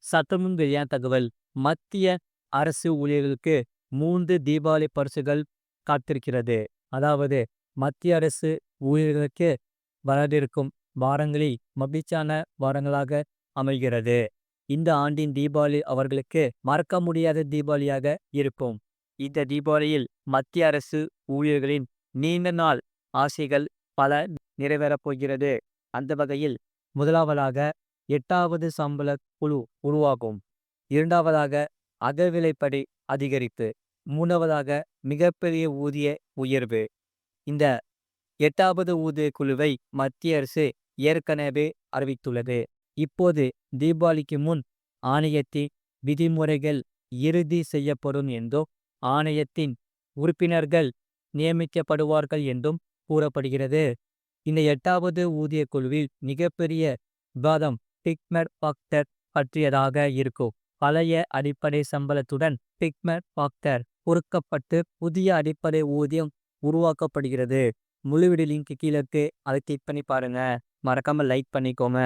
சற்றுமுன் வெளியான தகவல். மத்திய அரசு ஊழியர்களுக்கு 3 தீபாவளி பரிசுகள் காத்திருக்கிறது. அதாவது மத்திய அரசு ஊழியர்களுக்கு வரவிருக்கும் வாரங்களில் மகிழ்ச்சியான வாரங்களாக அமைகிறது. இந்த ஆண்டின் தீபாவளி அவர்களுக்கு மறக்க முடியாத தீபாவளியாக இருக்கும். இந்த தீபாவளியில் மத்திய அரசு ஊழியர்களின் நீண்ட நாள் ஆசைகள் பல நிறைவேறப் போகிறது. அந்த வகையில் முதலாவதாக 8வது சம்பள குழு உருவாகும். இரண்டாவதாக அகவிலைப்படி அதிகரிப்பு. மூன்றாவதாக மிகப்பெரிய ஊதிய உயர்வு. இந்த 8வது ஊதிய குழுவை மத்திய அரசு ஏற்கனவே அறிவித்துள்ளது. இப்போது தீபாவளிக்கு முன் ஆணையத்தின் விதிமுறைகள் இறுதி செய்யப்படும் என்றும் ஆணையத்தின் உறுப்பினர்கள் நியமிக்கப்படுவார்கள் என்றும் கூறப்படுகிறது. இந்த 8வது ஊதிய குழுவில் மிகப்பெரிய விவாதம் பிக்மெட் பாக்டர் பற்றியதாக இருக்கும். பழைய அடிப்படை சம்பளத்துடன் பிக்மெட் பாக்டர் பொறுக்கப்பட்டு புதிய அடிப்படை ஊதியம் உருவாக்கப்படுகிறது. முழு வீடியோ லிங்க் கீழே இருக்கு. அதை கிளிக் பண்ணி பாருங்க. மறக்காம லைக் பண்ணிக்கோங்க.